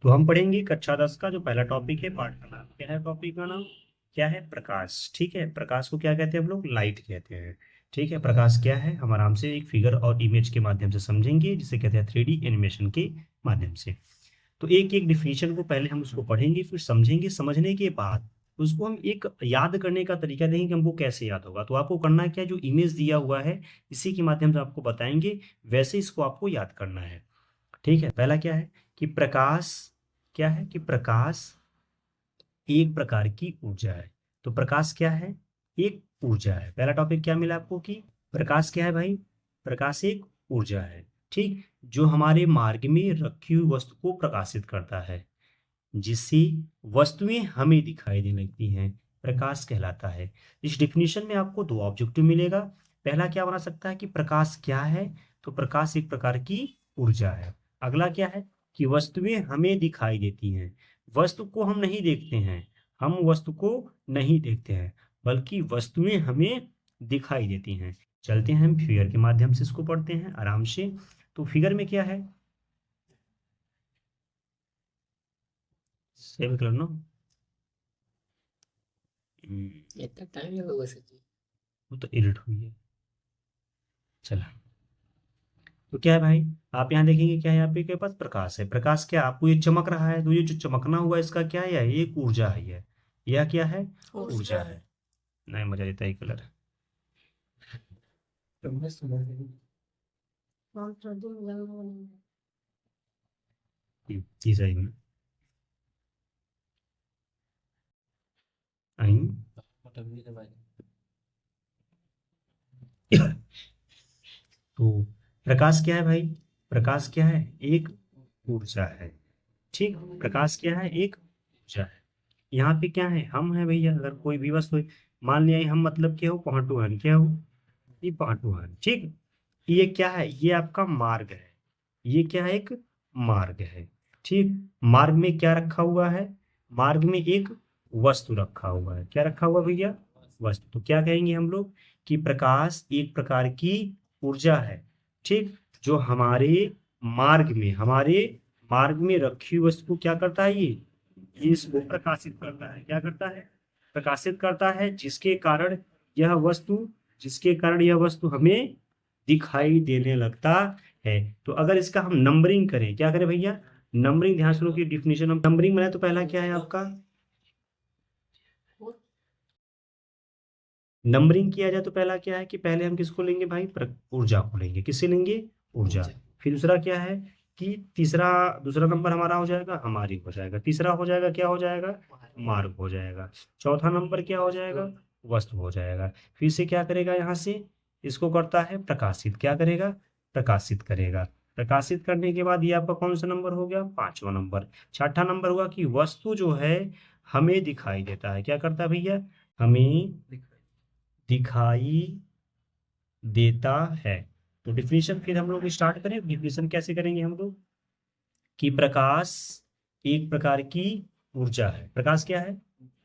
तो हम पढ़ेंगे कक्षा 10 का जो पहला टॉपिक है, पाठ का नाम क्या है, टॉपिक का नाम क्या है, प्रकाश। ठीक है, प्रकाश को क्या कहते हैं हम लोग, लाइट कहते हैं। ठीक है, प्रकाश क्या है हम आराम से एक फिगर और इमेज के माध्यम से समझेंगे, जिसे कहते हैं 3D एनिमेशन के माध्यम से। तो एक एक डिफिनीशन को पहले हम उसको पढ़ेंगे, फिर समझेंगे, समझने के बाद उसको हम एक याद करने का तरीका देंगे कि हमको कैसे याद होगा। तो आपको करना क्या है, जो इमेज दिया हुआ है इसी के माध्यम से आपको बताएंगे, वैसे इसको आपको याद करना है। ठीक है, पहला क्या है कि प्रकाश क्या है, कि प्रकाश एक प्रकार की ऊर्जा है। तो प्रकाश क्या है, एक ऊर्जा है। पहला टॉपिक क्या मिला आपको कि प्रकाश क्या है भाई, प्रकाश एक ऊर्जा है। ठीक, जो हमारे मार्ग में रखी हुई वस्तु को प्रकाशित करता है, जिससे वस्तुएं हमें दिखाई देने लगती हैं, प्रकाश कहलाता है। इस डिफिनीशन में आपको दो ऑब्जेक्टिव मिलेगा। पहला क्या बना सकता है कि प्रकाश क्या है, तो प्रकाश एक प्रकार की ऊर्जा है। अगला क्या है कि वस्तुएं हमें दिखाई देती हैं। वस्तु को हम नहीं देखते हैं, हम वस्तु को नहीं देखते हैं, बल्कि वस्तुएं हमें दिखाई देती हैं। चलते हैं हम फिगर के माध्यम से इसको पढ़ते हैं आराम से। तो फिगर में क्या है, सेव कर लो। इतना टाइम लगेगा सर जी? वो तो एडिट हुई है। चला, तो क्या है भाई, आप यहाँ देखेंगे क्या है, यहाँ पे के पास प्रकाश है। प्रकाश क्या, आपको ये चमक रहा है, तो ये जो चमकना हुआ है इसका क्या है, ये एक ऊर्जा है। यह क्या है, ऊर्जा है। नहीं, मजा देता है कलर। तुमने सुना नहीं? जी सही में आई। मतलब ये दवाई तो प्रकाश क्या है भाई, प्रकाश क्या है, एक ऊर्जा है। ठीक, प्रकाश क्या है, एक ऊर्जा है। यहाँ पे क्या है, हम है भैया, अगर कोई भी वस्तु है, मान लिया हम मतलब क्या हो, पॉइंट क्या हो, ये पॉइंट। ठीक, ये क्या है, ये आपका मार्ग है, ये क्या है, एक मार्ग है। ठीक, मार्ग में क्या रखा हुआ है, मार्ग में एक वस्तु रखा हुआ है। क्या रखा हुआ भैया, वस्तु। तो क्या कहेंगे हम लोग कि प्रकाश एक प्रकार की ऊर्जा है। ठीक, जो हमारे मार्ग में रखी हुई वस्तु को क्या करता है, ये इसको प्रकाशित करता है। क्या करता है, प्रकाशित करता है, जिसके कारण यह वस्तु हमें दिखाई देने लगता है। तो अगर इसका हम नंबरिंग करें, क्या करें भैया, नंबरिंग, ध्यान सुनो की डिफिनेशन हम नंबरिंग बनाए, तो पहला क्या है आपका, नंबरिंग किया जाए तो पहला क्या है कि पहले हम किसको लेंगे भाई, ऊर्जा को लेंगे। किससे लेंगे, ऊर्जा। फिर दूसरा क्या है कि दूसरा नंबर हमारा हो जाएगा, हमारी हो जाएगा। तीसरा हो जाएगा, क्या हो जाएगा, मार्ग हो जाएगा। चौथा नंबर क्या हो जाएगा, वस्तु हो जाएगा। फिर से क्या करेगा, यहाँ से इसको करता है प्रकाशित। क्या करेगा, प्रकाशित करेगा। प्रकाशित करने के बाद ये आपका कौन सा नंबर हो गया, पांचवा नंबर। छठा नंबर हुआ कि वस्तु जो है हमें दिखाई देता है। क्या करता है भैया, हमें दिखाई देता है। तो डिफिनीशन फिर हम लोग स्टार्ट करें। डिफिनीशन कैसे करेंगे हम लोग कि प्रकाश एक प्रकार की ऊर्जा है। प्रकाश क्या है,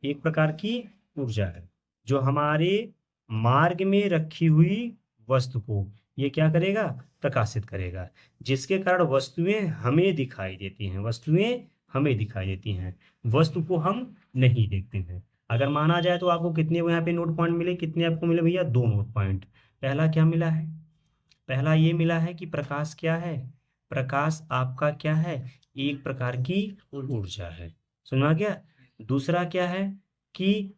एक प्रकार की ऊर्जा है, जो हमारे मार्ग में रखी हुई वस्तु को ये क्या करेगा, प्रकाशित करेगा, जिसके कारण वस्तुएं हमें दिखाई देती हैं वस्तु को हम नहीं देखते हैं। अगर माना जाए तो आपको कितने यहाँ पे नोट पॉइंट मिले, कितने आपको मिले भैया, दो नोट पॉइंट। पहला क्या मिला है, पहला ये मिला है कि प्रकाश क्या है, प्रकाश आपका क्या है, एक प्रकार की ऊर्जा है। सुना गया। दूसरा क्या है कि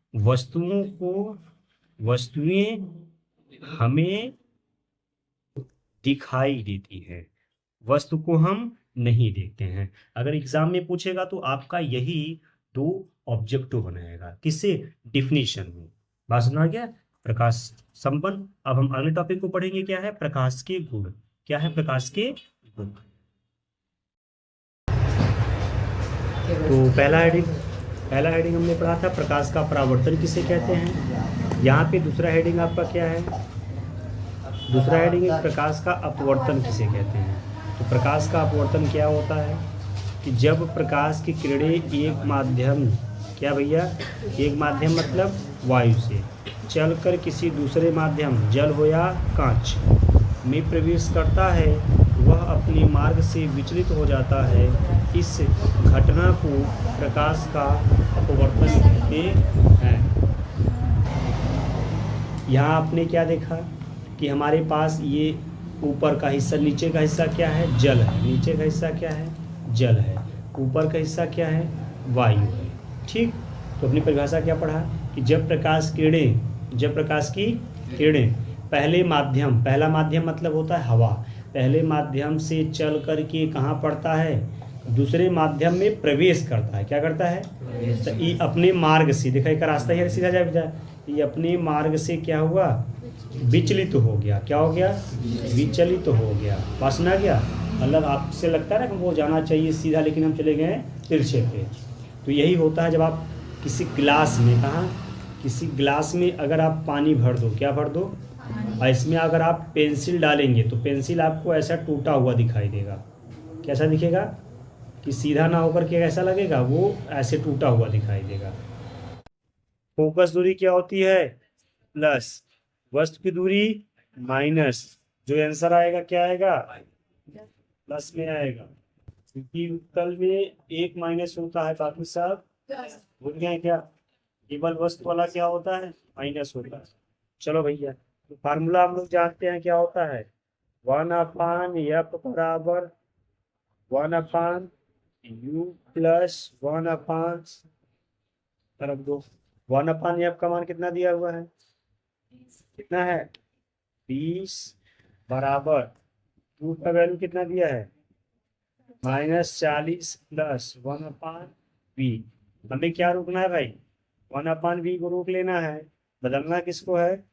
वस्तुएं हमें दिखाई देती है, वस्तु को हम नहीं देखते हैं। अगर एग्जाम में पूछेगा तो आपका यही दो ऑब्जेक्टिव बनाएगा, किससे, डिफिनीशन में। बात सुना गया, प्रकाश संपन्न। अब हम अगले टॉपिक को पढ़ेंगे, क्या है, प्रकाश के गुण। क्या है, प्रकाश के गुण। तो पहला हेडिंग हमने पढ़ा था, प्रकाश का परावर्तन किसे कहते हैं। यहाँ पे दूसरा हेडिंग आपका क्या है, दूसरा हेडिंग है प्रकाश का अपवर्तन किसे कहते हैं। तो प्रकाश का अपवर्तन क्या होता है कि जब प्रकाश की किरणें एक माध्यम, क्या भैया, एक माध्यम मतलब वायु से चलकर किसी दूसरे माध्यम, जल हो या कांच, में प्रवेश करता है, वह वह अपने मार्ग से विचलित हो जाता है, इस घटना को प्रकाश का अपवर्तन कहते हैं। यहाँ आपने क्या देखा कि हमारे पास ये ऊपर का हिस्सा, नीचे का हिस्सा क्या है, जल है। नीचे का हिस्सा क्या है, जल है। ऊपर का हिस्सा क्या है, वायु है। ठीक, तो अपनी परिभाषा क्या पढ़ा कि जब प्रकाश की किरणें पहले माध्यम, पहला माध्यम मतलब होता है हवा, पहले माध्यम से चल करके कहाँ पड़ता है, दूसरे माध्यम में प्रवेश करता है। क्या करता है, तो ये अपने मार्ग से, देखा एक रास्ता है सीधा जाए, ये अपने मार्ग से क्या हुआ, विचलित हो गया। क्या हो गया, विचलित हो गया। पास आ गया। मतलब आपसे लगता है ना कि वो जाना चाहिए सीधा, लेकिन हम चले गए तिरछे पे। तो यही होता है जब आप किसी गिलास में, कहाँ, किसी गिलास में अगर आप पानी भर दो, क्या भर दो, और इसमें अगर आप पेंसिल डालेंगे तो पेंसिल आपको ऐसा टूटा हुआ दिखाई देगा। कैसा दिखेगा, कि सीधा ना होकर के कैसा लगेगा, वो ऐसे टूटा हुआ दिखाई देगा। फोकस दूरी क्या होती है, प्लस, वस्तु की दूरी माइनस, जो आंसर आएगा क्या आएगा, प्लस में आएगा, क्योंकि उत्तल में एक माइनस होता है, बाकी सब भूल गए क्या, केवल वस्तु वाला क्या होता है, माइनस होता है। चलो भैया, तो फार्मूला हम लोग जानते हैं क्या होता है, 1/f बराबर 1/u प्लस 1/, रख दो, 1/f का मान कितना दिया हुआ है, कितना है, 20 बराबर, u का वैल्यू कितना दिया है, -40 प्लस 1/v। हमें क्या रोकना है भाई, 1/v को रोक लेना है, बदलना किसको है,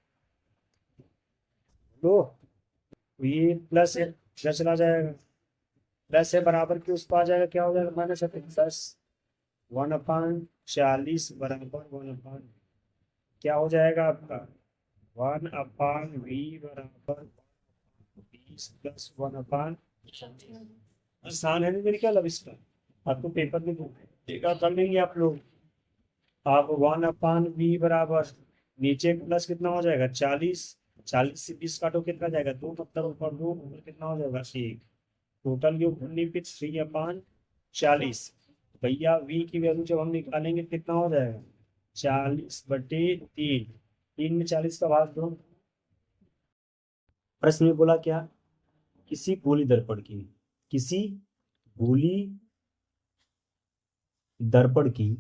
लो, ये प्लस है, इधर चला जाएगा, प्लस है बराबर की उस पर आ जाएगा, क्या हो जाएगा, -10, 1/40 बराबर 1/, क्या हो जाएगा आपका, 1/v बराबर 20 प्लस 1/, आसान है ना मेरे ख्याल। अब इसका आपको पेपर में देखा कर लेंगे आप लोग। आप 1/v बराबर, नीचे प्लस कितना हो जाएगा, 40, 40 से 20 काटो कितना जाएगा, 2, मतलब ऊपर 2, ऊपर कितना हो जाएगा, 1। टोटल योग करने पे 3/40। भैया v की वैल्यू जब हम निकालेंगे कितना हो जाएगा, 40/3, 3 में 40 का भाग दो। प्रश्न में बोला क्या, किसी गोली दर्पण की, किसी गोली दर्पण की,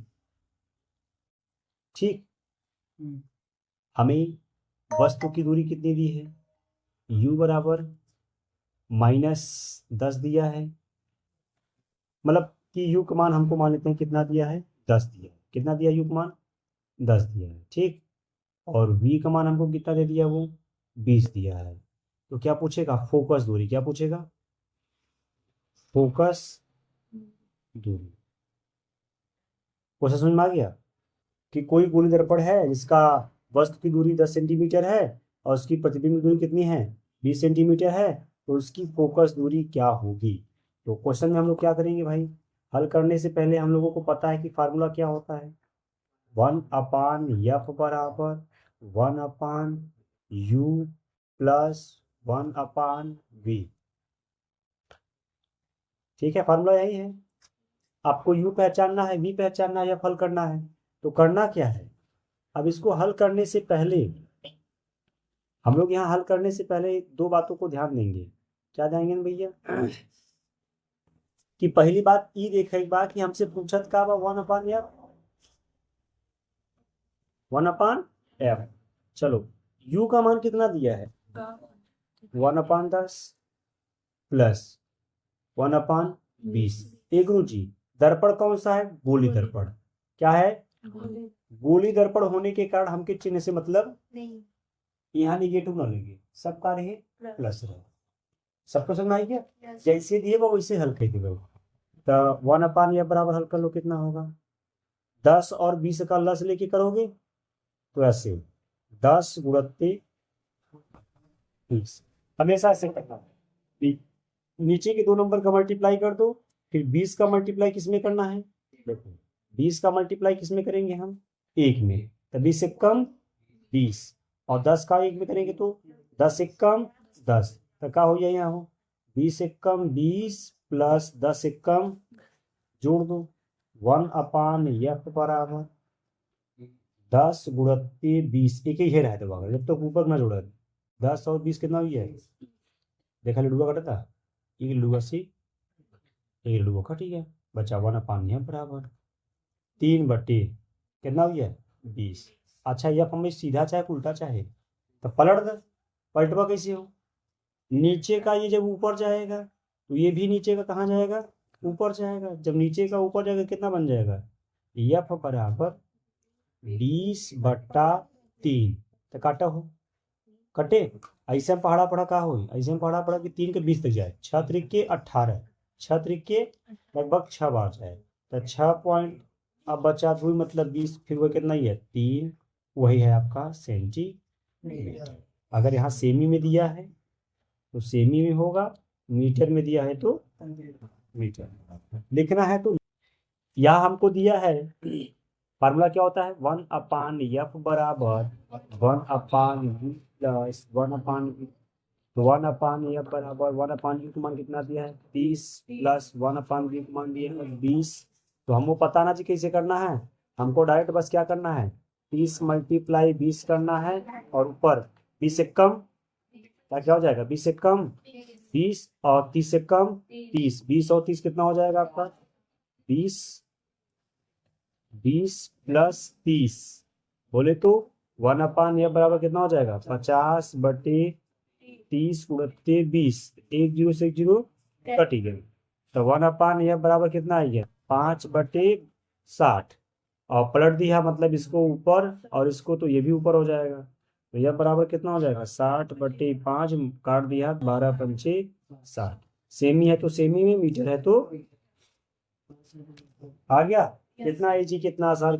ठीक, हमें वस्तु की दूरी कितनी दी है, u बराबर -10 दिया है, मतलब कि u का मान हमको मान लेते हैं कितना दिया है, 10 दिया है। कितना दिया, u का मान 10 दिया है, ठीक, और v का मान हमको कितना दे दिया, वो 20 दिया है। तो क्या पूछेगा, फोकस दूरी, क्या पूछेगा, फोकस दूरी। क्वेश्चन समझ में आ गया, कि कोई गोली दर्पण है जिसका वस्तु की दूरी 10 सेंटीमीटर है और उसकी प्रतिबिंब दूरी कितनी है, 20 सेंटीमीटर है, तो उसकी फोकस दूरी क्या होगी। तो क्वेश्चन में हम लोग क्या करेंगे भाई, हल करने से पहले हम लोगों को पता है कि फार्मूला क्या होता है, 1/f बराबर 1/u प्लस 1/v। ठीक है, फार्मूला यही है। आपको u पहचानना है, v पहचानना है, या हल करना है। तो करना क्या है, अब इसको हल करने से पहले हम लोग यहाँ हल करने से पहले दो बातों को ध्यान देंगे। क्या देंगे भैया, कि पहली बात ये देखेगा कि हमसे पूछत का 1/f। चलो, u का मान कितना दिया है, 1/10 प्लस 1/20। एक गुरु जी, दर्पण कौन सा है, गोली दर्पण। क्या है, गोली दर्पण होने के कारण हमके चिन्ह से मतलब नहीं, यहाँ निगेटिव ना लेंगे, सबका रहे प्लस रहे। सबको समझ आई क्या, जैसे दिए वो वैसे हल कर दिए। तो 1/f बराबर हल कर लो, कितना होगा, 10 और 20 का लस लेके करोगे तो ऐसे 10 × 20, हमेशा ऐसे करना। नीचे के 2 नंबर का मल्टीप्लाई कर दो, फिर 20 का मल्टीप्लाई किसमें करना है, देखो 20 का मल्टीप्लाई किसमें करेंगे हम, 1 में, तो 20 से कम 20, और 10 का 1 में करेंगे तो 10 से कम 10, तो क्या हो जाए यहाँ हो 20 एकम 20 प्लस 10 एकम जोड़ दो 1/f बराबर 10 गुणित 20 एक ही है तो जब तक ऊपर ना जोड़ा 10 और 20 कितना हुई है देखा लडुआ कटा था एक लडुआ से एक लडुआ कट गया बचा 1/f बराबर 3/, कितना हुई है 20। अच्छा यह हमें सीधा चाहे उल्टा चाहे तो पलट दे, पलटवा कैसे हो नीचे का ये जब ऊपर जाएगा तो ये भी नीचे का कहाँ जाएगा ऊपर जाएगा, जब नीचे का ऊपर जाएगा कितना बन जाएगा f बराबर 20/3 तो काटा हो कटे ऐसे में पहाड़ा पड़ा का हो ऐसे में पहाड़ा पड़ा कि 3 के 20 तक जाए 6 त्रिके 18 6 त्रिके लगभग 6 बार जाए तो 6 पॉइंट अब बचा हुई मतलब 20 फिर वो कितना ही है 3 वही है आपका सेंटीमीटर। अगर यहाँ सेमी में दिया है तो सेमी में होगा, मीटर में दिया है तो मीटर लिखना है तो यहाँ हमको दिया है फार्मूला क्या होता है 1/f बराबर 1/v प्लस 1/v तो 1/f बराबर 1/v को मान कितना दिया है 30 प्लस 1/v को मान दिया है 20। तो हमको पता ना जी कैसे करना है, हमको डायरेक्ट बस क्या करना है 30 × 20 करना है और ऊपर 20 से कम क्या हो जाएगा 20 से कम 20 और 30 से कम 30 20 और 30 कितना हो जाएगा आपका 20 प्लस 30 बोले तो 1/f बराबर कितना हो जाएगा 50/30 गुणित 20 एक जीरो से एक जीरो कट गया तो 1/f बराबर कितना आ गया 5/60 और पलट दिया मतलब इसको ऊपर और इसको तो ये भी ऊपर हो जाएगा तो यह बराबर कितना हो जाएगा 60/5 काट दिया 12×5 60 सेमी है तो सेमी में मीटर है तो आ गया कितना इजी कितना आसान